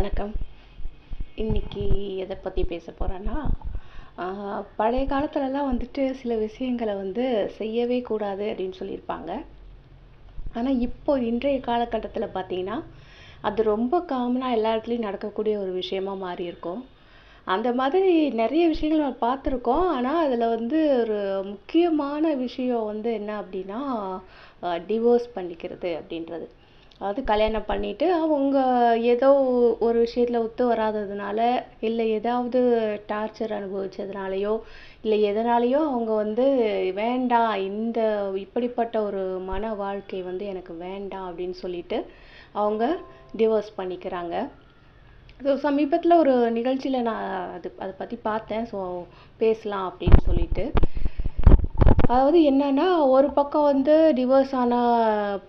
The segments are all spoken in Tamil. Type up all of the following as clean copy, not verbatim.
வணக்கம். இன்னைக்கு எதை பற்றி பேச போகிறேன்னா, பழைய காலத்துலலாம் வந்துட்டு சில விஷயங்களை வந்து செய்யவே கூடாது அப்படின்னு சொல்லியிருப்பாங்க. ஆனால் இப்போ இன்றைய காலகட்டத்தில் பார்த்தீங்கன்னா, அது ரொம்ப காமனாக எல்லா இடத்துலையும் நடக்கக்கூடிய ஒரு விஷயமா மாறி இருக்கும். அந்த மாதிரி நிறைய விஷயங்கள் நம்ம பார்த்துருக்கோம். ஆனால் அதில் வந்து ஒரு முக்கியமான விஷயம் வந்து என்ன அப்படின்னா, டிவோர்ஸ் பண்ணிக்கிறது அப்படின்றது. அதாவது கல்யாணம் பண்ணிட்டு அவங்க ஏதோ ஒரு விஷயத்தில் ஒத்து வராததுனால, இல்லை ஏதாவது டார்ச்சர் அனுபவிச்சதுனாலையோ, இல்லை எதனாலேயோ அவங்க வந்து வேண்டாம், இப்படிப்பட்ட ஒரு மன வாழ்க்கை வந்து எனக்கு வேண்டாம் அப்படின்னு சொல்லிட்டு அவங்க டிவோர்ஸ் பண்ணிக்கிறாங்க. ஸோ சமீபத்தில் ஒரு நிகழ்ச்சியில் நான் அதை பற்றி பார்த்தேன். ஸோ பேசலாம் அப்படின்னு சொல்லிட்டு. அதாவது என்னன்னா, ஒரு பக்கம் வந்து டிவோர்ஸ் ஆன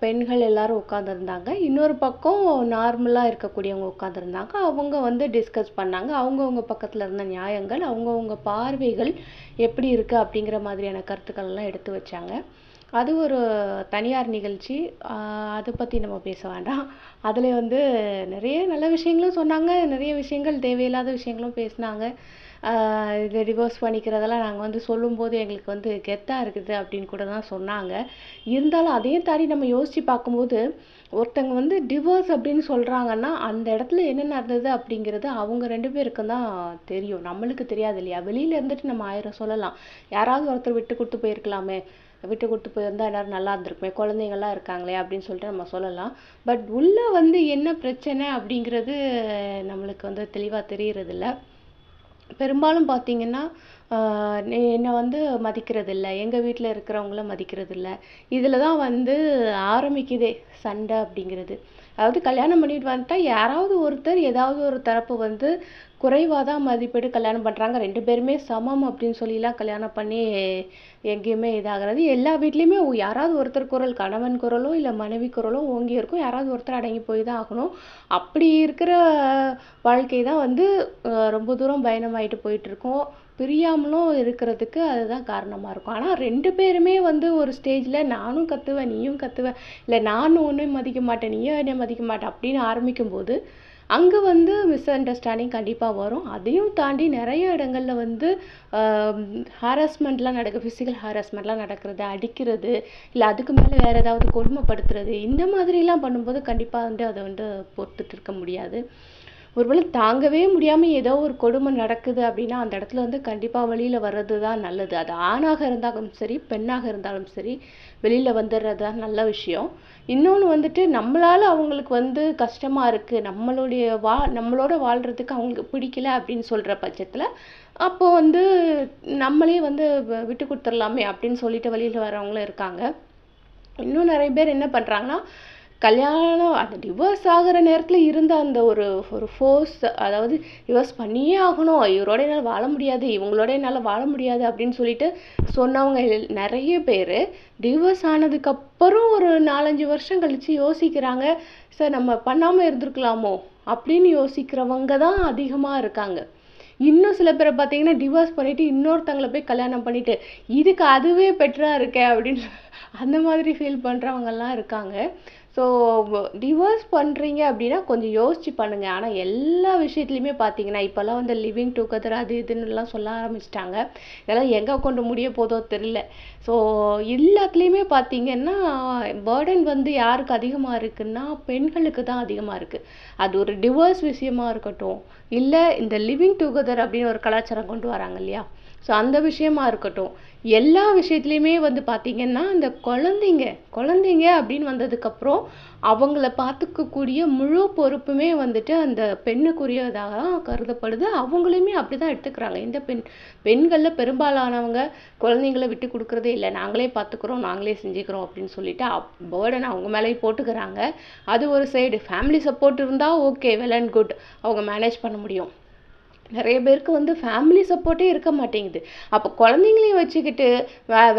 பெண்கள் எல்லாரும் உட்காந்துருந்தாங்க. இன்னொரு பக்கம் நார்மலாக இருக்கக்கூடியவங்க உட்காந்துருந்தாங்க. அவங்க வந்து டிஸ்கஸ் பண்ணாங்க. அவங்கவுங்க பக்கத்தில் இருந்த நியாயங்கள், அவங்கவுங்க பார்வைகள் எப்படி இருக்குது அப்படிங்கிற மாதிரியான கருத்துக்கள்லாம் எடுத்து வச்சாங்க. அது ஒரு தனியார் நிகழ்ச்சி. அதை பற்றி நம்ம பேச வேண்டாம். அதில் வந்து நிறைய நல்ல விஷயங்களும் சொன்னாங்க, நிறைய விஷயங்கள் தேவையில்லாத விஷயங்களும் பேசினாங்க. இது டிவோர்ஸ் பண்ணிக்கிறதெல்லாம் நாங்கள் வந்து சொல்லும்போது எங்களுக்கு வந்து கெத்தாக இருக்குது அப்படின்னு கூட தான் சொன்னாங்க. இருந்தாலும் அதையும் தாண்டி நம்ம யோசித்து பார்க்கும்போது, ஒருத்தங்க வந்து டிவோர்ஸ் அப்படின்னு சொல்கிறாங்கன்னா அந்த இடத்துல என்ன நடந்தது அப்படிங்கிறது அவங்க 2 பேருக்கும் தான் தெரியும். நம்மளுக்கு தெரியாது இல்லையா? வெளியில் இருந்துட்டு நம்ம 1000 சொல்லலாம். யாராவது ஒருத்தர் விட்டு கொடுத்து போயிருக்கலாமே, விட்டு கொடுத்து போயிருந்தா எல்லாரும் நல்லா இருந்திருக்குமே, குழந்தைங்கள்லாம் இருக்காங்களே அப்படின்னு சொல்லிட்டு நம்ம சொல்லலாம். பட் உள்ளே வந்து என்ன பிரச்சனை அப்படிங்கிறது நம்மளுக்கு வந்து தெளிவாக தெரியறதில்ல. பெரும்பாலும் பார்த்தீங்கன்னா, என்னை வந்து மதிக்கிறதில்ல, எங்கள் வீட்டில் இருக்கிறவங்கள மதிக்கிறதில்ல. இதில் தான் வந்து ஆரம்பிக்குதே சண்டை அப்படிங்கிறது. அதாவது கல்யாணம் பண்ணிட்டு வந்துட்டா யாராவது ஒருத்தர் ஏதாவது ஒரு தரப்பு வந்து குறைவாக தான் மதிப்பிட்டு கல்யாணம் பண்ணுறாங்க. 2 பேருமே சமம் அப்படின்னு சொல்லிலாம் கல்யாணம் பண்ணி எங்கேயுமே இதாகிறது. எல்லா வீட்லேயுமே யாராவது ஒருத்தர் குரல், கணவன் குரலோ இல்லை மனைவி குரலோ ஓங்கி இருக்கும். யாராவது ஒருத்தர் அடங்கி போய் தான் ஆகணும். அப்படி இருக்கிற வாழ்க்கை தான் வந்து ரொம்ப தூரம் பயணமாயிட்டு போயிட்டுருக்கோம். பிரியாமலும் இருக்கிறதுக்கு அதுதான் காரணமாக இருக்கும். ஆனால் 2 பேருமே வந்து ஒரு ஸ்டேஜில் நானும் கத்துவேன், நீயும் கத்துவ, இல்லை நானும் ஒன்றையும் மதிக்க மாட்டேன், நீயும் என்னை மதிக்க மாட்டேன் அப்படின்னு ஆரம்பிக்கும்போது அங்கே வந்து மிஸ் அண்டர்ஸ்டாண்டிங் கண்டிப்பாக வரும். அதையும் தாண்டி நிறைய இடங்களில் வந்து ஹாரஸ்மெண்ட்லாம் நடக்குது, ஃபிசிக்கல் ஹாரஸ்மெண்ட்லாம் நடக்கிறது, அடிக்கிறது, இல்லை அதுக்கு மேலே வேறு ஏதாவது கொடுமைப்படுத்துறது, இந்த மாதிரிலாம் பண்ணும்போது கண்டிப்பாக வந்து அதை வந்து பொறுத்துட்டு இருக்க முடியாது. ஒருவேளை தாங்கவே முடியாமல் ஏதோ ஒரு கொடுமை நடக்குது அப்படின்னா அந்த இடத்துல வந்து கண்டிப்பாக வெளியில் வர்றது தான் நல்லது. அது ஆணாக இருந்தாலும் சரி, பெண்ணாக இருந்தாலும் சரி, வெளியில் வந்துடுறது தான் நல்ல விஷயம். இன்னொன்று வந்துட்டு நம்மளால் அவங்களுக்கு வந்து கஷ்டமாக இருக்குது, நம்மளோட வாழ்கிறதுக்கு அவங்களுக்கு பிடிக்கல அப்படின்னு சொல்கிற பட்சத்தில் அப்போது வந்து நம்மளே வந்து விட்டு கொடுத்துடலாமே அப்படின்னு சொல்லிட்டு வெளியில் வரவங்களும் இருக்காங்க. இன்னும் நிறைய பேர் என்ன பண்ணுறாங்கன்னா, கல்யாணம் அந்த டிவோர்ஸ் ஆகிற நேரத்தில் இருந்த அந்த ஒரு ஃபோர்ஸ், அதாவது டிவோர்ஸ் பண்ணியே ஆகணும், இவரோட என்னால் வாழ முடியாது, இவங்களோட என்னால் வாழ முடியாது அப்படின்னு சொல்லிட்டு சொன்னவங்க நிறைய பேர் டிவோர்ஸ் ஆனதுக்கப்புறம் ஒரு 4-5 வருஷம் கழித்து யோசிக்கிறாங்க, சார் நம்ம பண்ணாமல் இருந்திருக்கலாமோ அப்படின்னு யோசிக்கிறவங்க தான் அதிகமாக இருக்காங்க. இன்னும் சில பேரை பார்த்தீங்கன்னா டிவோர்ஸ் பண்ணிவிட்டு இன்னொருத்தவங்களை போய் கல்யாணம் பண்ணிவிட்டு இதுக்கு அதுவே பெட்டராக இருக்கே அப்படின்னு அந்த மாதிரி ஃபீல் பண்ணுறவங்கெல்லாம் இருக்காங்க. ஸோ டிவோர்ஸ் பண்ணுறீங்க அப்படின்னா கொஞ்சம் யோசிச்சு பண்ணுங்கள். ஆனால் எல்லா விஷயத்துலையுமே பார்த்தீங்கன்னா இப்போல்லாம் வந்து லிவிங் டுகெதர் அது இதுன்னுலாம் சொல்ல ஆரம்பிச்சிட்டாங்க. இதெல்லாம் எங்கே கொண்டு முடிய போதோ தெரியல. ஸோ எல்லாத்துலேயுமே பார்த்தீங்கன்னா பேர்டன் வந்து யாருக்கு அதிகமாக இருக்குன்னா பெண்களுக்கு தான் அதிகமாக இருக்குது. அது ஒரு டிவோர்ஸ் விஷயமா இருக்கட்டும், இல்லை இந்த லிவிங் டுகெதர் அப்படின்னு ஒரு கலாச்சாரம் கொண்டு வராங்க இல்லையா, ஸோ அந்த விஷயமா இருக்கட்டும், எல்லா விஷயத்துலையுமே வந்து பார்த்திங்கன்னா இந்த குழந்தைங்க அப்படின்னு வந்ததுக்கப்புறம் அவங்கள பார்த்துக்கக்கூடிய முழு பொறுப்புமே வந்துட்டு அந்த பெண்ணுக்குரியதாக தான் கருதப்படுது. அவங்களையுமே அப்படி தான் எடுத்துக்கிறாங்க. இந்த பெண்களில் பெரும்பாலானவங்க குழந்தைங்கள விட்டு கொடுக்குறதே இல்லை, நாங்களே பார்த்துக்குறோம், நாங்களே செஞ்சுக்கிறோம் அப்படின்னு சொல்லிட்டு பேர்டன் அவங்க மேலேயே போட்டுக்கிறாங்க. அது ஒரு சைடு. ஃபேமிலி சப்போர்ட் இருந்தால் ஓகே, வெல் அண்ட் குட், அவங்க மேனேஜ் பண்ண முடியும். நிறைய பேருக்கு வந்து ஃபேமிலி சப்போர்ட்டே இருக்க மாட்டேங்குது. அப்போ குழந்தைங்களையும் வச்சுக்கிட்டு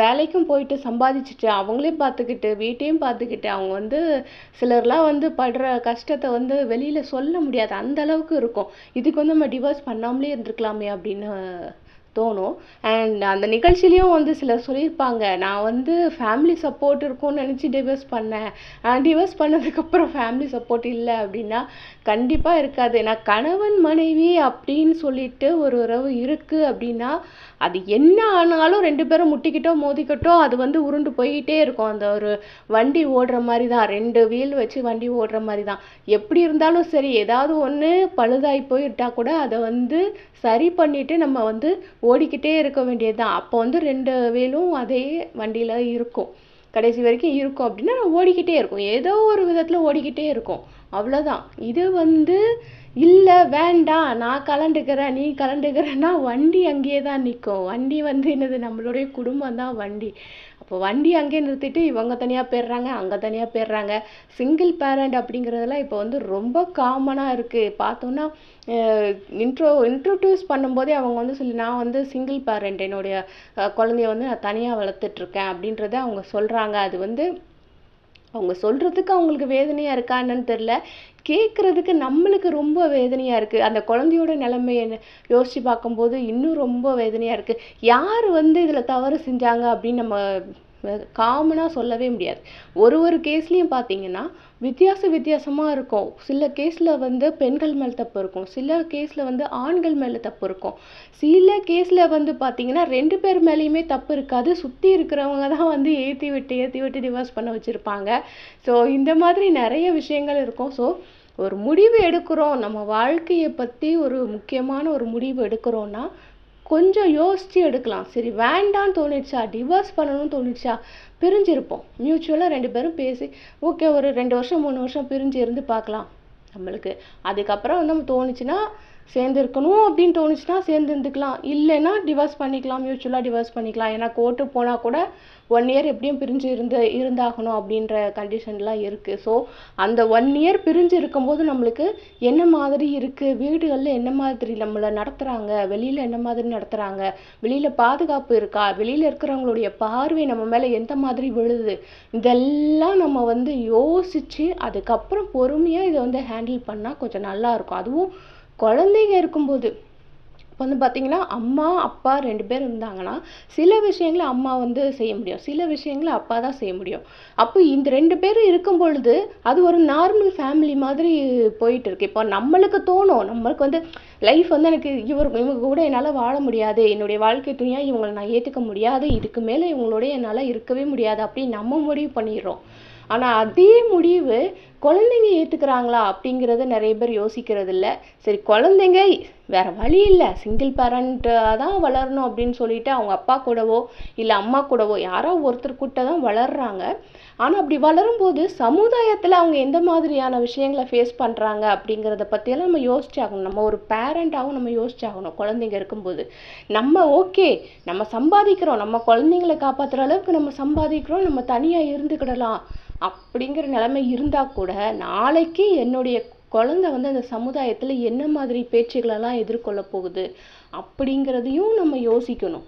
வேலைக்கும் போயிட்டு சம்பாதிச்சுட்டு அவங்களையும் பார்த்துக்கிட்டு வீட்டையும் பார்த்துக்கிட்டு அவங்க வந்து சிலர்லாம் வந்து படுற கஷ்டத்தை வந்து வெளியில் சொல்ல முடியாது, அந்த அளவுக்கு இருக்கும். இதுக்கு வந்து நம்ம டிவோர்ஸ் பண்ணாமலே இருந்திருக்கலாமே அப்படின்னு தோணும். அண்ட் அந்த நிகழ்ச்சியிலையும் வந்து சிலர் சொல்லியிருப்பாங்க, நான் வந்து ஃபேமிலி சப்போர்ட் இருக்கும்னு நினச்சி டிவோர்ஸ் பண்ணேன், டிவோர்ஸ் பண்ணதுக்கப்புறம் ஃபேமிலி சப்போர்ட் இல்லை அப்படின்னா கண்டிப்பா இருக்காது. நான் கணவன், மனைவி அப்படின்னு சொல்லிட்டு ஒரு உறவு இருக்கு அப்படின்னா, அது என்ன ஆனாலும் 2 பேரும் முட்டிக்கிட்டோ, மோதிக்கிட்டோ அது வந்து உருண்டு போய்க்கிட்டே இருக்கும். அந்த ஒரு வண்டி ஓடுற மாரி தான். 2 வீல் வச்சு வண்டி ஓடுற மாரி தான். எப்படி இருந்தாலும் சரி, ஏதாவது ஒண்ணு பழுதாகி போயிட்டா கூட அத வந்து சரி பண்ணிட்டு நம்ம வந்து ஓடிக்கிட்டே இருக்க வேண்டியது தான். அப்போ வந்து 2 வீலும் அதே வண்டியில இருக்கும். கடைசி வரைக்கும் இருக்கும் அப்படின்னா ஓடிக்கிட்டே இருக்கும். ஏதோ ஒரு விதத்துல ஓடிக்கிட்டே இருக்கும். அவ்வளோதான். இது வந்து இல்ல வேண்டாம் நான் கலண்டுக்கிறேன் நீ கலண்டுக்கிறேன்னா வண்டி அங்கேயே தான் நிற்கும். வண்டி வந்து என்னது நம்மளுடைய குடும்பம் தான் வண்டி. அப்போ வண்டி அங்கேயே நிறுத்திட்டு இவங்க தனியாக போயிடுறாங்க அங்கே தனியாக போயிடுறாங்க. சிங்கிள் பேரண்ட் அப்படிங்கிறதெல்லாம் இப்போ வந்து ரொம்ப காமனாக இருக்குது. பார்த்தோன்னா இன்ட்ரோடியூஸ் பண்ணும்போதே அவங்க வந்து சொல்லி நான் வந்து சிங்கிள் பேரண்ட் என்னுடைய குழந்தைய வந்து நான் தனியாக வளர்த்துட்ருக்கேன் அப்படின்றத அவங்க சொல்கிறாங்க. அது வந்து அவங்க சொல்கிறதுக்கு அவங்களுக்கு வேதனையாக இருக்கா என்னன்னு தெரில. கேட்குறதுக்கு நம்மளுக்கு ரொம்ப வேதனையாக இருக்குது. அந்த குழந்தையோட நிலைமையை யோசித்து பார்க்கும்போது இன்னும் ரொம்ப வேதனையாக இருக்குது. யார் வந்து இதில் தவறு செஞ்சாங்க அப்படின்னு நம்ம காமனாக சொல்லவே முடியாது. ஒரு கேஸ்லேயும் பார்த்தீங்கன்னா வித்தியாசமாக இருக்கும். சில கேஸில் வந்து பெண்கள் மேலே தப்பு இருக்கும், சில கேஸில் வந்து ஆண்கள் மேலே தப்பு இருக்கும், சில கேஸில் வந்து பார்த்தீங்கன்னா 2 பேர் மேலேயுமே தப்பு இருக்காது. சுற்றி இருக்கிறவங்க தான் வந்து ஏற்றி விட்டு டிவோர்ஸ் பண்ண வச்சுருப்பாங்க. ஸோ இந்த மாதிரி நிறைய விஷயங்கள் இருக்கும். ஸோ ஒரு முடிவு எடுக்கிறோம், நம்ம வாழ்க்கையை பற்றி ஒரு முக்கியமான ஒரு முடிவு எடுக்கிறோன்னா கொஞ்சம் யோசித்து எடுக்கலாம். சரி வேண்டான்னு தோணிடுச்சா, டிவோர்ஸ் பண்ணணும்னு தோணிடுச்சா, பிரிஞ்சிருப்போம். மியூச்சுவலாக 2 பேரும் பேசி ஓகே ஒரு 2 வருஷம் 3 வருஷம் பிரிஞ்சு இருந்து பார்க்கலாம். நம்மளுக்கு அதுக்கப்புறம் வந்து நம்ம தோணுச்சுன்னா சேர்ந்து இருக்கணும் அப்படின்னு தோணுச்சுன்னா சேர்ந்து இருந்துக்கலாம். இல்லைன்னா டிவோர்ஸ் பண்ணிக்கலாம், மியூச்சுவலாக டிவோர்ஸ் பண்ணிக்கலாம். ஏன்னா கோர்ட்டுக்கு போனால் கூட 1 இயர் எப்படியும் பிரிஞ்சு இருந்தாகணும் அப்படின்ற கண்டிஷன்லாம் இருக்குது. ஸோ அந்த 1 இயர் பிரிஞ்சு இருக்கும்போது நம்மளுக்கு என்ன மாதிரி இருக்குது, வீடுகளில் என்ன மாதிரி நம்மளை நடத்துகிறாங்க, வெளியில் என்ன மாதிரி நடத்துகிறாங்க, வெளியில் பாதுகாப்பு இருக்கா, வெளியில் இருக்கிறவங்களுடைய பார்வை நம்ம மேலே எந்த மாதிரி விழுது, இதெல்லாம் நம்ம வந்து யோசித்து அதுக்கப்புறம் பொறுமையாக இதை வந்து ஹேண்டில் பண்ணால் கொஞ்சம் நல்லாயிருக்கும். அதுவும் குழந்தைங்க இருக்கும்போது இப்போ வந்து பார்த்தீங்கன்னா அம்மா அப்பா 2 பேர் இருந்தாங்கன்னா சில விஷயங்களை அம்மா வந்து செய்ய முடியும், சில விஷயங்களை அப்பா தான் செய்ய முடியும். அப்போ இந்த 2 பேரும் இருக்கும் பொழுது அது ஒரு நார்மல் ஃபேமிலி மாதிரி போயிட்டு இருக்கு. இப்போ நம்மளுக்கு தோணும், நம்மளுக்கு வந்து லைஃப் வந்து எனக்கு இவங்க கூட என்னால் வாழ முடியாது, என்னுடைய வாழ்க்கை துணையாக இவங்களை நான் ஏற்றுக்க முடியாது, இதுக்கு மேலே இவங்களோட என்னால் இருக்கவே முடியாது அப்படின்னு நம்ம முடிவு பண்ணிடுறோம். ஆனால் அதே முடிவு குழந்தைங்க ஏற்றுக்கிறாங்களா அப்படிங்கிறத நிறைய பேர் யோசிக்கிறது இல்லை. சரி குழந்தைங்க வேற வழி இல்லை, சிங்கிள் பேரண்ட்டாக தான் வளரணும் அப்படின்னு சொல்லிட்டு அவங்க அப்பா கூடவோ இல்லை அம்மா கூடவோ யாரோ ஒருத்தர் கூட்ட தான் வளர்றாங்க. ஆனால் அப்படி வளரும்போது சமுதாயத்தில் அவங்க எந்த மாதிரியான விஷயங்களை ஃபேஸ் பண்ணுறாங்க அப்படிங்கிறத பற்றியெல்லாம் நம்ம யோசிச்சாகணும். நம்ம ஒரு பேரண்டாகவும் நம்ம யோசிச்சாகணும். குழந்தைங்க இருக்கும்போது நம்ம ஓகே நம்ம சம்பாதிக்கிறோம், நம்ம குழந்தைங்களை காப்பாற்றுற அளவுக்கு நம்ம சம்பாதிக்கிறோம், நம்ம தனியாக இருந்துக்கிடலாம் அப்படிங்கிற நிலைமை இருந்தால் கூட நாளைக்கு என்னுடைய குழந்தை வந்து அந்த சமுதாயத்தில் என்ன மாதிரி பேச்சுகளெல்லாம் எதிர்கொள்ள போகுது அப்படிங்கிறதையும் நம்ம யோசிக்கணும்.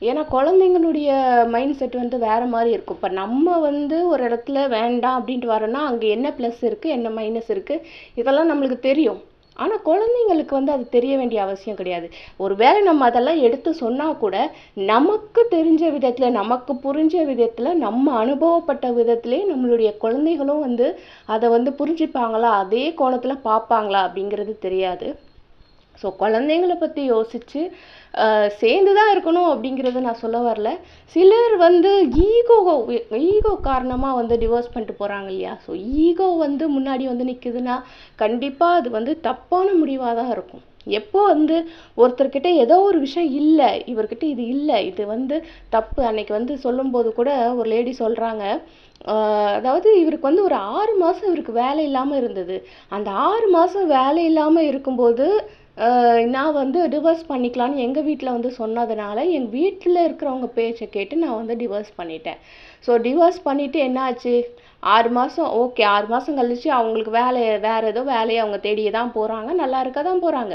ஏன்னா குழந்தைங்களுடைய மைண்ட் செட் வந்து வேறு மாதிரி இருக்கும். இப்போ நம்ம வந்து ஒரு இடத்துல வேண்டாம் அப்படின்ட்டு வரோன்னா அங்கே என்ன ப்ளஸ் இருக்குது என்ன மைனஸ் இருக்குது இதெல்லாம் நம்மளுக்கு தெரியும். ஆனால் குழந்தைங்களுக்கு வந்து அது தெரிய வேண்டிய அவசியம் கிடையாது. ஒருவேளை நம்ம அதெல்லாம் எடுத்து சொன்னால் கூட நமக்கு தெரிஞ்ச விதத்தில் நமக்கு புரிஞ்ச விதத்தில் நம்ம அனுபவப்பட்ட விதத்திலே நம்மளுடைய குழந்தைகளும் வந்து அதை வந்து புரிஞ்சுப்பாங்களா, அதே கோணத்தில் பார்ப்பாங்களா அப்படிங்கிறது தெரியாது. ஸோ குழந்தைங்களை பற்றி யோசித்து சேர்ந்து தான் இருக்கணும் அப்படிங்கிறத நான் சொல்ல வரல. சிலர் வந்து ஈகோ காரணமாக வந்து டிவோர்ஸ் பண்ணிட்டு போகிறாங்க இல்லையா. ஸோ ஈகோ வந்து முன்னாடி வந்து நிற்குதுன்னா கண்டிப்பாக அது வந்து தப்பான முடிவாக தான் இருக்கும். எப்போ வந்து ஒருத்தர்கிட்ட ஏதோ ஒரு விஷயம் இல்லை, இவர்கிட்ட இது இல்லை, இது வந்து தப்பு. அன்னைக்கு வந்து சொல்லும்போது கூட ஒரு லேடி சொல்கிறாங்க, அதாவது இவருக்கு வந்து ஒரு 6 மாதம் இவருக்கு வேலை இல்லாமல் இருந்தது. அந்த 6 மாதம் வேலை இல்லாமல் இருக்கும்போது நான் வந்து டிவோர்ஸ் பண்ணிக்கலான்னு எங்கள் வீட்டில் வந்து சொன்னதுனால எங்கள் வீட்டில் இருக்கிறவங்க பேச்சை கேட்டு நான் வந்து டிவோர்ஸ் பண்ணிட்டேன். ஸோ டிவோர்ஸ் பண்ணிவிட்டு என்ன ஆச்சு, 6 மாதம் ஓகே 6 மாதம் கழிச்சு அவங்களுக்கு வேறு ஏதோ வேலையை அவங்க தேடியே தான் போகிறாங்க, நல்லா இருக்க தான் போகிறாங்க.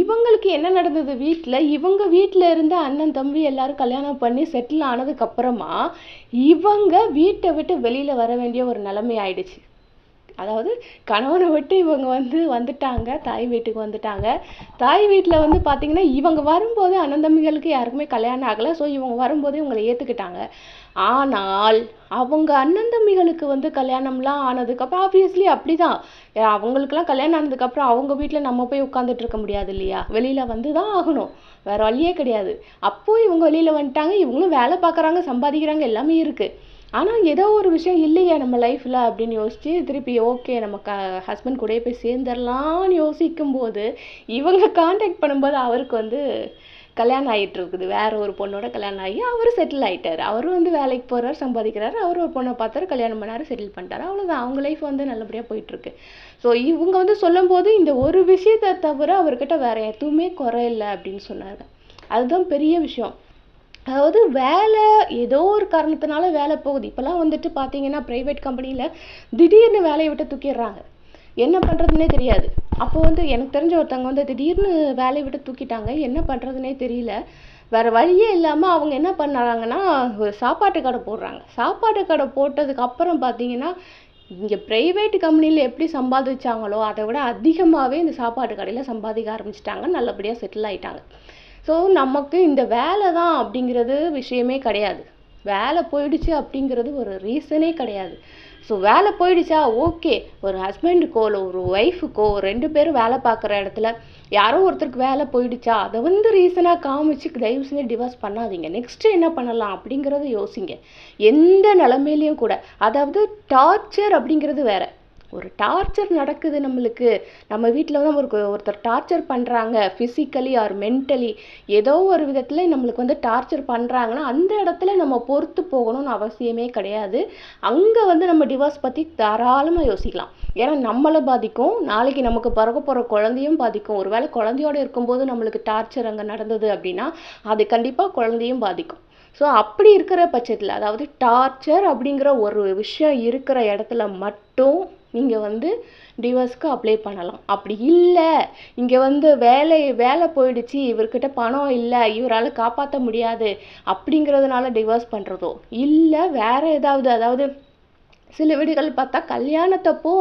இவங்களுக்கு என்ன நடந்தது வீட்டில், இவங்க வீட்டில் இருந்த அண்ணன் தம்பி எல்லாரும் கல்யாணம் பண்ணி செட்டில் ஆனதுக்கப்புறமா இவங்க வீட்டை விட்டு வெளியில் வர வேண்டிய ஒரு நிலைமை ஆயிடுச்சு. அதாவது கணவனை விட்டு இவங்க வந்துட்டாங்க, தாய் வீட்டுக்கு வந்துட்டாங்க. தாய் வீட்டில் பார்த்தீங்கன்னா இவங்க வரும்போது அண்ணன் தம்பிகளுக்கு யாருக்குமே கல்யாணம் ஆகலை. ஸோ இவங்க வரும்போதே இவங்களை ஏற்றுக்கிட்டாங்க. ஆனால் அவங்க அண்ணன் தம்பிகளுக்கு கல்யாணம்லாம் ஆனதுக்கப்புறம் ஆப்வியஸ்லி அப்படி தான், அவங்களுக்குலாம் கல்யாணம் ஆனதுக்கப்புறம் அவங்க வீட்டில் நம்ம போய் உட்காந்துட்டு இருக்க முடியாது இல்லையா, வெளியில் வந்து தான் ஆகணும், வேற வழியே கிடையாது. அப்போ இவங்க வெளியில் வந்துட்டாங்க, இவங்களும் வேலை பார்க்குறாங்க, சம்பாதிக்கிறாங்க, எல்லாமே இருக்குது. ஆனால் ஏதோ ஒரு விஷயம் இல்லையே நம்ம லைஃப்பில் அப்படின்னு யோசிச்சு திருப்பி ஓகே நம்ம ஹஸ்பண்ட் கூடயே போய் சேர்ந்துடலான்னு யோசிக்கும்போது இவங்க காண்டாக்ட் பண்ணும்போது அவருக்கு கல்யாணம் ஆகிட்டு இருக்குது, வேற ஒரு பொண்ணோட கல்யாணம் ஆகி அவர் செட்டில் ஆகிட்டார். அவரும் வேலைக்கு போகிறார், சம்பாதிக்கிறாரு, அவர் ஒரு பொண்ணை பார்த்தாரு, கல்யாணம் பண்ணாரு, செட்டில் பண்ணிட்டாரு. அவ்வளோதான், அவங்க லைஃப் நல்லபடியாக போயிட்டுருக்கு. ஸோ இவங்க சொல்லும்போது இந்த ஒரு விஷயத்தை தவிர அவர்கிட்ட வேற எதுவுமே குறை இல்லை அப்படின்னு சொன்னாங்க. அதுதான் பெரிய விஷயம். அதாவது வேலை ஏதோ ஒரு காரணத்தினால வேலை போகுது. இப்போல்லாம் பார்த்தீங்கன்னா ப்ரைவேட் கம்பெனியில் திடீர்னு வேலையை விட்டு தூக்கிடுறாங்க, என்ன பண்ணுறதுனே தெரியாது. அப்போ எனக்கு தெரிஞ்ச ஒருத்தவங்க திடீர்னு வேலையை விட்டு தூக்கிட்டாங்க, என்ன பண்ணுறதுனே தெரியல. வேறு வழியே இல்லாமல் அவங்க என்ன பண்ணுறாங்கன்னா ஒரு சாப்பாட்டு கடை போடுறாங்க. சாப்பாட்டு கடை போட்டதுக்கு அப்புறம் பார்த்தீங்கன்னா இங்கே ப்ரைவேட் கம்பெனியில் எப்படி சம்பாதிச்சாங்களோ அதை விட அதிகமாகவே இந்த சாப்பாட்டு கடையில் சம்பாதிக்க ஆரம்பிச்சிட்டாங்க, நல்லபடியாக செட்டில் ஆகிட்டாங்க. ஸோ நமக்கு இந்த வேலை தான் அப்படிங்கிறது விஷயமே கிடையாது, வேலை போயிடுச்சு அப்படிங்கிறது ஒரு ரீசனே கிடையாது. ஸோ வேலை போயிடுச்சா ஓகே, ஒரு ஹஸ்பண்டுக்கோ இல்லை ஒரு ஒய்ஃபுக்கோ 2 பேரும் வேலை பார்க்குற இடத்துல யாரோ ஒருத்தருக்கு வேலை போயிடுச்சா அதை ரீசனாக காமிச்சு தயவு செஞ்சு டிவோர்ஸ் பண்ணாதீங்க. நெக்ஸ்ட்டு என்ன பண்ணலாம் அப்படிங்கிறத யோசிங்க, எந்த நிலைமையிலையும் கூட. அதாவது டார்ச்சர் அப்படிங்கிறது வேற, ஒரு டார்ச்சர் நடக்குது நம்மளுக்கு, நம்ம வீட்டில் ஒருத்தர் டார்ச்சர் பண்ணுறாங்க, ஃபிசிக்கலி ஆர் மென்டலி ஏதோ ஒரு விதத்தில் நம்மளுக்கு டார்ச்சர் பண்ணுறாங்கன்னா அந்த இடத்துல நம்ம பொறுத்து போகணும்னு அவசியமே கிடையாது. அங்கே நம்ம டிவோர்ஸ் பற்றி தாராளமாக யோசிக்கலாம். ஏன்னா நம்மளை பாதிக்கும், நாளைக்கு நமக்கு பிறக்க போகிற குழந்தையும் பாதிக்கும். ஒருவேளை குழந்தையோடு இருக்கும்போது நம்மளுக்கு டார்ச்சர் அங்கே நடந்தது அப்படின்னா அது கண்டிப்பாக குழந்தையும் பாதிக்கும். ஸோ அப்படி இருக்கிற பட்சத்தில், அதாவது டார்ச்சர் அப்படிங்கிற ஒரு விஷயம் இருக்கிற இடத்துல மட்டும் நீங்கள் டிவோர்ஸ்க்கு அப்ளை பண்ணலாம். அப்படி இல்லை, இங்கே வேலை போயிடுச்சு, இவர்கிட்ட பணம் இல்லை, இவரால் காப்பாற்ற முடியாது அப்படிங்கிறதுனால டிவோர்ஸ் பண்ணுறதோ இல்லை வேற ஏதாவது, அதாவது சில வீடுகள் பார்த்தா கல்யாணத்தப்போ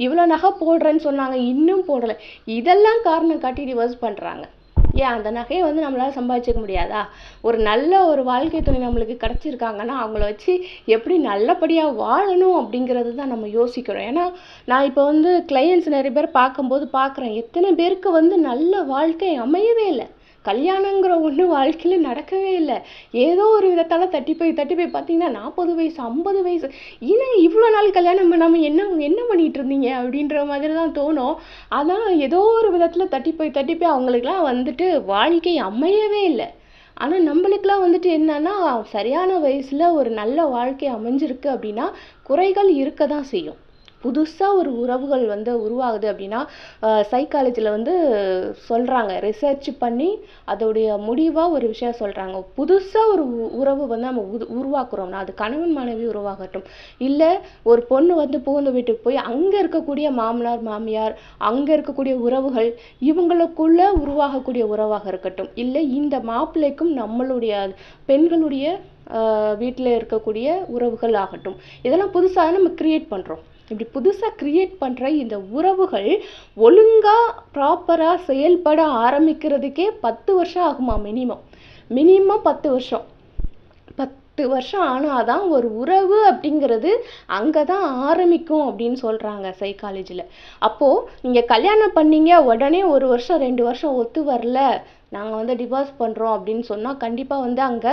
இவ்வளோ நகை போடுறேன்னு சொன்னாங்க, இன்னும் போடலை, இதெல்லாம் காரணம் காட்டி டிவோர்ஸ் பண்ணுறாங்க. ஏன் அந்த நகையை நம்மளால் சம்பாதிச்சிக்க முடியாதா? ஒரு நல்ல ஒரு வாழ்க்கை துணை நம்மளுக்கு கிடச்சிருக்காங்கன்னா அவங்கள வச்சு எப்படி நல்லபடியாக வாழணும் அப்படிங்கிறது தான் நம்ம யோசிக்கிறோம். ஏன்னா நான் இப்போ கிளையண்ட்ஸ் நிறைய பேர் பார்க்குறேன், எத்தனை பேருக்கு நல்ல வாழ்க்கை அமையவே இல்லை, கல்யாணங்கிற ஒன்று வாழ்க்கையில் நடக்கவே இல்லை. ஏதோ ஒரு விதத்தால் தட்டி போய் பார்த்தீங்கன்னா 40 வயசு 50 வயசு, இன்னும் இவ்வளோ நாள் கல்யாணம் பண்ணாமல் என்ன பண்ணிகிட்டு இருந்தீங்க அப்படின்ற மாதிரி தான் தோணும். ஆனால் ஏதோ ஒரு விதத்தில் தட்டி போய் அவங்களுக்குலாம் வாழ்க்கை அமையவே இல்லை. ஆனால் நம்மளுக்கெல்லாம் என்னன்னா சரியான வயசில் ஒரு நல்ல வாழ்க்கை அமைஞ்சிருக்கு அப்படின்னா குறைகள் இருக்க தான் செய்யும். புதுசாக ஒரு உறவுகள் உருவாகுது அப்படின்னா சைக்காலஜியில் சொல்கிறாங்க, ரிசர்ச் பண்ணி அதோடைய முடிவாக ஒரு விஷயம் சொல்கிறாங்க. புதுசாக ஒரு உறவு நம்ம உருவாக்குறோம்னா அது கணவன் மனைவி உருவாகட்டும், இல்லை ஒரு பொண்ணு புகுந்த வீட்டுக்கு போய் அங்கே இருக்கக்கூடிய மாமனார் மாமியார், அங்கே இருக்கக்கூடிய உறவுகள், இவங்களுக்குள்ள உருவாகக்கூடிய உறவாக இருக்கட்டும், இல்லை இந்த மாப்பிள்ளைக்கும் நம்மளுடைய பெண்களுடைய வீட்டில் இருக்கக்கூடிய உறவுகள் ஆகட்டும், இதெல்லாம் புதுசாக நம்ம கிரியேட் பண்ணுறோம். இப்படி புதுசாக கிரியேட் பண்ணுற இந்த உறவுகள் ஒழுங்காக ப்ராப்பராக செயல்பட ஆரம்பிக்கிறதுக்கே 10 வருஷம் ஆகுமா, மினிமம் 10 வருஷம். 10 வருஷம் ஆனால் தான் ஒரு உறவு அப்படிங்கிறது அங்கே தான் ஆரம்பிக்கும் அப்படின்னு சொல்கிறாங்க சைக்காலஜியில். அப்போது நீங்கள் கல்யாணம் பண்ணீங்க, உடனே 1 வருஷம் 2 வருஷம் ஒத்து வரல, நாங்கள் டிவோர்ஸ் பண்ணுறோம் அப்படின்னு சொன்னால் கண்டிப்பாக அங்கே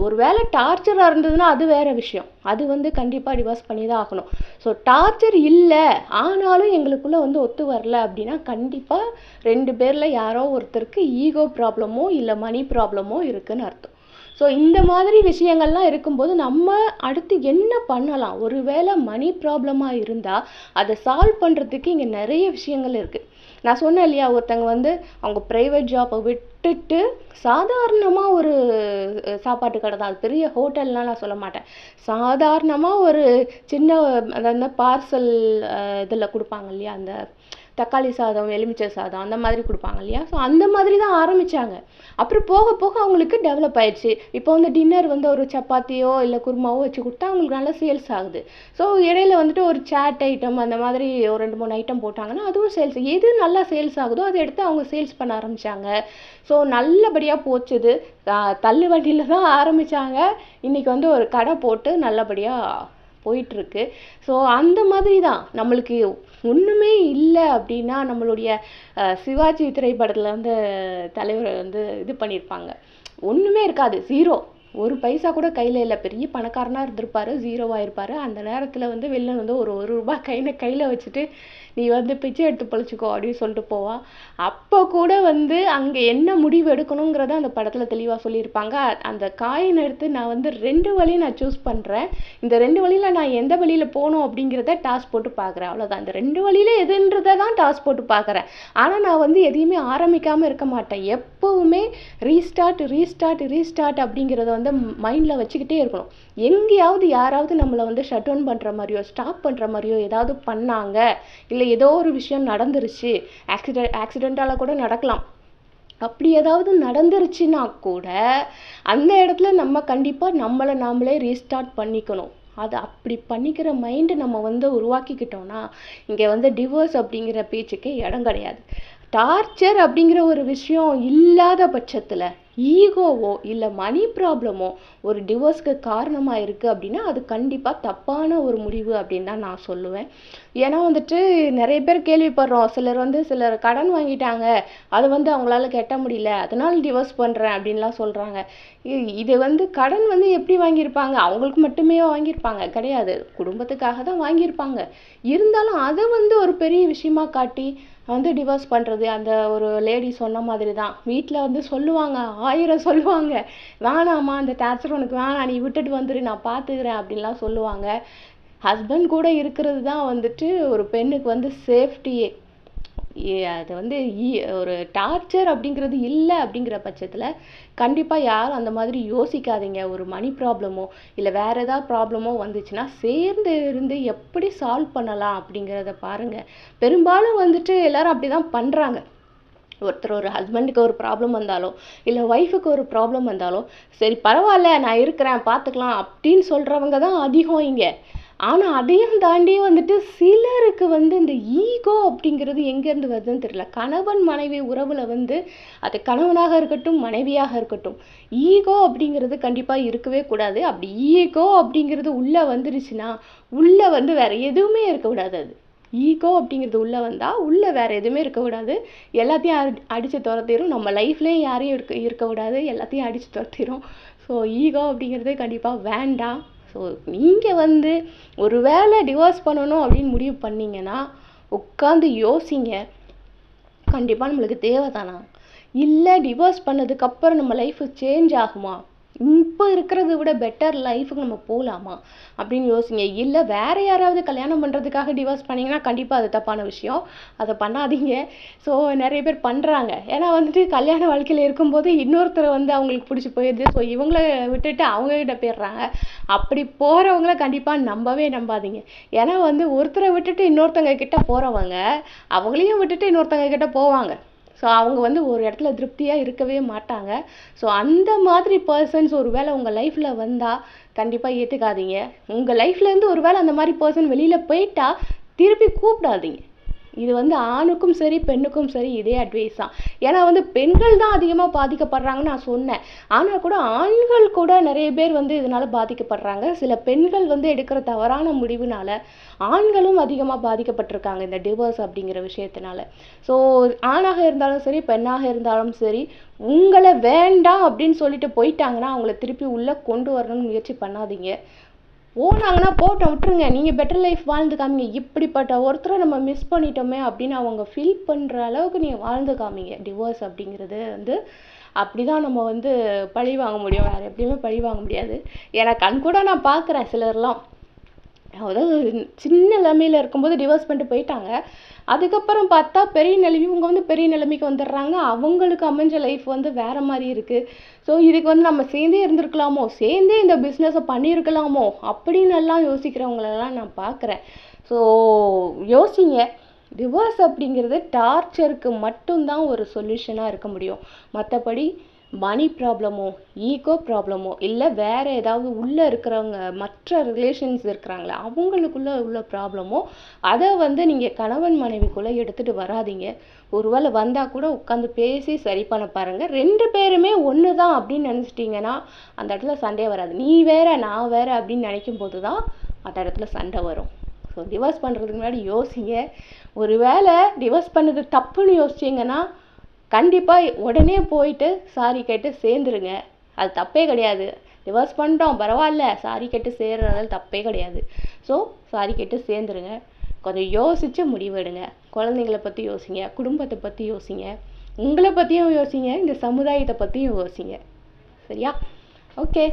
ஒரு வேளை டார்ச்சராக இருந்ததுன்னா அது வேறு விஷயம், அது கண்டிப்பாக டிவோர்ஸ் பண்ணி தான் ஆகணும். ஸோ டார்ச்சர் இல்லை ஆனாலும் எங்களுக்குள்ளே ஒத்து வரல அப்படின்னா கண்டிப்பாக 2 பேரில் யாரோ ஒருத்தருக்கு ஈகோ ப்ராப்ளமோ இல்லை மணி ப்ராப்ளமோ இருக்குதுன்னு அர்த்தம். ஸோ இந்த மாதிரி விஷயங்கள்லாம் இருக்கும்போது நம்ம அடுத்து என்ன பண்ணலாம்? ஒருவேளை மணி ப்ராப்ளமாக இருந்தால் அதை சால்வ் பண்ணுறதுக்கு இங்கே நிறைய விஷயங்கள் இருக்குது. நான் சொன்னேன் இல்லையா, ஒருத்தங்க அவங்க ப்ரைவேட் ஜாப்பை விட்டுட்டு சாதாரணமாக ஒரு சாப்பாட்டு கடை தான், அது பெரிய ஹோட்டல்லாம் நான் சொல்ல மாட்டேன், சாதாரணமாக ஒரு சின்ன அந்த பார்சல் இதில் கொடுப்பாங்க இல்லையா, அந்த தக்காளி சாதம், எலுமிச்சை சாதம் அந்த மாதிரி கொடுப்பாங்க இல்லையா? ஸோ அந்த மாதிரி தான் ஆரம்பித்தாங்க. அப்புறம் போக போக அவங்களுக்கு டெவலப் ஆயிடுச்சு. இப்போ வந்து டின்னர் வந்து ஒரு சப்பாத்தியோ இல்லை குருமாவோ வச்சு கொடுத்தா அவங்களுக்கு நல்லா சேல்ஸ் ஆகுது. ஸோ இடையில வந்துட்டு ஒரு சாட் ஐட்டம் அந்த மாதிரி ஒரு 2-3 ஐட்டம் போட்டாங்கன்னா அதுவும் சேல்ஸ். எது நல்லா சேல்ஸ் ஆகுதோ அதை எடுத்து அவங்க சேல்ஸ் பண்ண ஆரம்பித்தாங்க. ஸோ நல்லபடியாக போச்சுது. தள்ளு வண்டியில் தான் ஆரம்பித்தாங்க. இன்றைக்கி வந்து ஒரு கடை போட்டு நல்லபடியாக போயிட்டுருக்கு. ஸோ அந்த மாதிரி தான் நம்மளுக்கு ஒன்றுமே இல்லை அப்படின்னா, நம்மளுடைய சிவாஜி திரைப்படத்தில் வந்து தலைவர் வந்து இது பண்ணியிருப்பாங்க, ஒன்றுமே இருக்காது, ஜீரோ, ஒரு பைசா கூட கையில் இல்லை, பெரிய பணக்காரனாக இருந்திருப்பாரு, ஜீரோவாக இருப்பார். அந்த நேரத்தில் வந்து வெளில வந்து ஒரு ரூபாய் கையில் வச்சுட்டு நீ வந்து பிச்சை எடுத்து பழிச்சிக்கோ அப்படின்னு சொல்லிட்டு போவான். அப்போ கூட வந்து அங்கே என்ன முடிவு எடுக்கணுங்கிறத அந்த படத்தில் தெளிவாக சொல்லியிருப்பாங்க. அந்த காயின் எடுத்து நான் வந்து 2 வழி நான் சூஸ் பண்ணுறேன், இந்த 2 வழியில் நான் எந்த வழியில் போகணும் அப்படிங்கிறத டாஸ் போட்டு பார்க்குறேன், அவ்வளோதான். இந்த 2 வழியில் எதுன்றதை தான் டாஸ் போட்டு பார்க்குறேன். ஆனால் நான் வந்து எதையுமே ஆரம்பிக்காமல் இருக்க மாட்டேன். எப்போவுமே ரீஸ்டார்ட் அப்படிங்கிறத வந்து மைண்டில் வச்சுக்கிட்டே இருக்கணும். எங்கேயாவது யாராவது நம்மளை வந்து ஷட் டவுன் பண்ணுற மாதிரியோ ஸ்டாப் பண்ணுற மாதிரியோ ஏதாவது பண்ணாங்க, இல்லை ஏதோ ஒரு விஷயம் நடந்துருச்சு, ஆக்சிடென்ட்டால் கூட நடக்கலாம், அப்படி ஏதாவது நடந்துருச்சுன்னா கூட அந்த இடத்துல நம்ம கண்டிப்பாக நம்மளை நாமளே ரீஸ்டார்ட் பண்ணிக்கணும். அது அப்படி பண்ணிக்கிற மைண்டு நம்ம வந்து உருவாக்கிக்கிட்டோம்னா இங்கே வந்து டிவோர்ஸ் அப்படிங்கிற பேச்சுக்கே இடம் கிடையாது. டார்ச்சர் அப்படிங்கிற ஒரு விஷயம் இல்லாத பட்சத்தில் ஈகோவோ இல்லை மணி ப்ராப்ளமோ ஒரு டிவோர்ஸ்க்கு காரணமாக இருக்குது அப்படின்னா அது கண்டிப்பாக தப்பான ஒரு முடிவு அப்படின்னு தான் நான் சொல்லுவேன். ஏன்னா வந்துட்டு நிறைய பேர் கேள்விப்படுறோம், சிலர் கடன் வாங்கிட்டாங்க, அது வந்து அவங்களால கட்ட முடியல, அதனால டிவோர்ஸ் பண்ணுறேன் அப்படின்லாம் சொல்கிறாங்க. இது வந்து கடன் வந்து எப்படி வாங்கியிருப்பாங்க, அவங்களுக்கு மட்டுமே வாங்கியிருப்பாங்க கிடையாது, குடும்பத்துக்காக தான் வாங்கியிருப்பாங்க. இருந்தாலும் அதை வந்து ஒரு பெரிய விஷயமா காட்டி வந்து டிவோர்ஸ் பண்ணுறது, அந்த ஒரு லேடி சொன்ன மாதிரி தான், வீட்டில் வந்து சொல்லுவாங்க, 1000 சொல்லுவாங்க, வேணாம்மா அந்த டார்ச்சர் உனக்கு வேணாம், நீ விட்டுட்டு வந்துரு, நான் பார்த்துக்கிறேன் அப்படின்லாம் சொல்லுவாங்க. ஹஸ்பண்ட் கூட இருக்கிறது தான் வந்துட்டு ஒரு பெண்ணுக்கு வந்து சேஃப்டியே. அது வந்து ஒரு டார்ச்சர் அப்படிங்கிறது இல்லை அப்படிங்கிற பட்சத்தில் கண்டிப்பாக யாரும் அந்த மாதிரி யோசிக்காதீங்க. ஒரு மணி ப்ராப்ளமோ இல்லை வேறு ஏதாவது ப்ராப்ளமோ வந்துச்சுன்னா சேர்ந்து இருந்து எப்படி சால்வ் பண்ணலாம் அப்படிங்கிறத பாருங்கள். பெரும்பாலும் வந்துட்டு எல்லாரும் அப்படி தான் பண்ணுறாங்க. ஒரு ஹஸ்பண்டுக்கு ஒரு ப்ராப்ளம் வந்தாலும் இல்லை ஒய்ஃபுக்கு ஒரு ப்ராப்ளம் வந்தாலும் சரி பரவாயில்ல நான் இருக்கிறேன் பார்த்துக்கலாம் அப்படின்னு சொல்கிறவங்க தான் அதிகம் இங்கே. ஆனால் அதையும் தாண்டி வந்துட்டு சிலருக்கு வந்து இந்த ஈகோ அப்படிங்கிறது எங்கேருந்து வருதுன்னு தெரியல. கணவன் மனைவி உறவில் வந்து அது கணவனாக இருக்கட்டும் மனைவியாக இருக்கட்டும், ஈகோ அப்படிங்கிறது கண்டிப்பாக இருக்கவே கூடாது. அப்படி ஈகோ அப்படிங்கிறது உள்ளே வந்துருச்சுன்னா உள்ளே வந்து வேறு எதுவுமே இருக்கக்கூடாது. அது ஈகோ அப்படிங்கிறது உள்ளே வந்தால் உள்ளே வேறு எதுவுமே இருக்க விடாது, எல்லாத்தையும் அடித்து துரத்திடும். நம்ம லைஃப்லேயும் யாரையும் இருக்க விடாது, எல்லாத்தையும் அடித்து துரத்திடும். ஸோ ஈகோ அப்படிங்கிறது கண்டிப்பாக வேண்டாம். ஸோ நீங்கள் வந்து ஒரு வேளை டிவோர்ஸ் பண்ணணும் அப்படின்னு முடிவு பண்ணிங்கன்னா உட்காந்து யோசிங்க, கண்டிப்பாக நம்மளுக்கு தேவை தானா, இல்லை டிவோர்ஸ் பண்ணதுக்கப்புறம் நம்ம லைஃபு சேஞ்ச் ஆகுமா, இப்போ இருக்கிறத விட பெட்டர் லைஃபுக்கு நம்ம போகலாமா அப்படின்னு யோசிங்க. இல்லை வேறு யாராவது கல்யாணம் பண்ணுறதுக்காக டிவோர்ஸ் பண்ணிங்கன்னா கண்டிப்பாக அது தப்பான விஷயம், அதை பண்ணாதீங்க. ஸோ நிறைய பேர் பண்ணுறாங்க, ஏன்னா வந்துட்டு கல்யாண வாழ்க்கையில் இருக்கும்போது இன்னொருத்தரை வந்து அவங்களுக்கு பிடிச்சி போயிடுது, ஸோ இவங்கள விட்டுட்டு அவங்ககிட்ட போயிடுறாங்க. அப்படி போகிறவங்கள கண்டிப்பாக நம்பாதீங்க. ஏன்னா வந்து ஒருத்தரை விட்டுட்டு இன்னொருத்தங்க கிட்ட போகிறவங்க அவங்களையும் விட்டுட்டு இன்னொருத்தங்க கிட்ட போவாங்க. ஸோ அவங்க வந்து ஒரு இடத்துல திருப்தியாக இருக்கவே மாட்டாங்க. ஸோ அந்த மாதிரி பர்சன்ஸ் ஒரு வேளை உங்கள் லைஃப்பில் வந்தால் கண்டிப்பாக ஏற்றுக்காதீங்க. உங்கள் லைஃப்லேருந்து ஒரு வேளை அந்த மாதிரி பர்சன் வெளியில் போயிட்டா திருப்பி கூப்பிடாதீங்க. இது வந்து ஆணுக்கும் சரி பெண்ணுக்கும் சரி இதே அட்வைஸ் தான். ஏன்னா வந்து பெண்கள் தான் அதிகமாக பாதிக்கப்படுறாங்கன்னு நான் சொன்னேன், ஆனால் கூட ஆண்கள் கூட நிறைய பேர் வந்து இதனால் பாதிக்கப்படுறாங்க. சில பெண்கள் வந்து எடுக்கிற தவறான முடிவுனால ஆண்களும் அதிகமாக பாதிக்கப்பட்டிருக்காங்க இந்த டிவோர்ஸ் அப்படிங்கிற விஷயத்தினால. ஸோ ஆணாக இருந்தாலும் சரி பெண்ணாக இருந்தாலும் சரி, உங்களை வேண்டாம் அப்படின்னு சொல்லிட்டு போயிட்டாங்கன்னா அவங்கள திருப்பி உள்ளே கொண்டு வரணும்னு முயற்சி பண்ணாதீங்க. போனாங்கன்னா போட்டோம் விட்டுருங்க, நீங்கள் பெட்டர் லைஃப் வாழ்ந்து காமிங்க. இப்படிப்பட்ட ஒருத்தரை நம்ம மிஸ் பண்ணிட்டோமே அப்படின்னு அவங்க ஃபீல் பண்ணுற அளவுக்கு நீங்கள் வாழ்ந்து காமிங்க. டிவோர்ஸ் அப்படிங்கிறது வந்து அப்படி தான் நம்ம வந்து பழி வாங்க முடியும், வேறு எப்படியுமே பழி வாங்க முடியாது. ஏன்னா கண் கூட நான் பார்க்குறேன் சிலர்லாம், அதாவது சின்ன நிலைமையில் இருக்கும்போது டிவோர்ஸ் பண்ணிட்டு போயிட்டாங்க, அதுக்கப்புறம் பார்த்தா இவங்க வந்து பெரிய நிலைமைக்கு வந்துடுறாங்க, அவங்களுக்கு அமைஞ்ச லைஃப் வந்து வேறு மாதிரி இருக்குது. ஸோ இதுக்கு வந்து நம்ம சேர்ந்தே இருந்திருக்கலாமோ, சேர்ந்தே இந்த பிஸ்னஸை பண்ணியிருக்கலாமோ அப்படின்னு எல்லாம் யோசிக்கிறவங்களெல்லாம் நான் பார்க்குறேன். ஸோ யோசிங்க, டிவோர்ஸ் அப்படிங்கிறது டார்ச்சருக்கு மட்டும்தான் ஒரு சொல்யூஷனாக இருக்க முடியும். மற்றபடி மணி ப்ராப்ளமோ ஈகோ ப்ராப்ளமோ இல்லை வேறு ஏதாவது உள்ளே இருக்கிறவங்க மற்ற ரிலேஷன்ஸ் இருக்கிறாங்களே அவங்களுக்குள்ளே உள்ள ப்ராப்ளமோ அதை நீங்கள் கணவன் மனைவிக்குள்ளே எடுத்துகிட்டு வராதீங்க. ஒருவேளை வந்தால் கூட உட்காந்து பேசி சரி பண்ண பாருங்கள். 2 பேருமே ஒன்று தான் அப்படின்னு நினச்சிட்டிங்கன்னா அந்த இடத்துல சண்டையே வராது. நீ வேற நான் வேற அப்படின்னு நினைக்கும் போது தான் அந்த இடத்துல சண்டை வரும். ஸோ டிவோர்ஸ் பண்ணுறதுக்கு முன்னாடி யோசிங்க. ஒரு வேளை டிவோர்ஸ் பண்ணது தப்புன்னு யோசிச்சிங்கன்னா கண்டிப்பாக உடனே போயிட்டு சாரி கேட்டு சேர்ந்துருங்க. அது தப்பே கிடையாது. டிவோர்ஸ் பண்ணிட்டோம் பரவாயில்ல, சாரி கேட்டு சேர்றதால தப்பே கிடையாது. ஸோ சாரி கேட்டு சேர்ந்துருங்க. கொஞ்சம் யோசித்து முடிவெடுங்க. குழந்தைங்களை பற்றி யோசிங்க, குடும்பத்தை பற்றி யோசிங்க, உங்களை பற்றியும் யோசிங்க, இந்த சமுதாயத்தை பற்றியும் யோசிங்க. சரியா? ஓகே.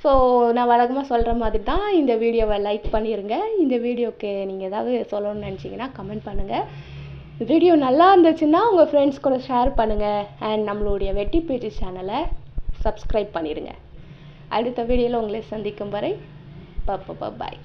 ஸோ நான் வழக்கமாக சொல்கிற மாதிரி தான் இந்த வீடியோவை லைக் பண்ணிடுங்க. இந்த வீடியோக்கு நீங்கள் ஏதாவது சொல்லணும்னு நினச்சிங்கன்னா கமெண்ட் பண்ணுங்கள். வீடியோ நல்லா இருந்துச்சுன்னா உங்கள் ஃப்ரெண்ட்ஸ் கூட ஷேர் பண்ணுங்கள். அண்ட் நம்மளுடைய வெட்டி பேச்சு சேனலை சப்ஸ்கிரைப் பண்ணிடுங்க. அடுத்த வீடியோவில் உங்களை சந்திக்கும் வரை பாய்.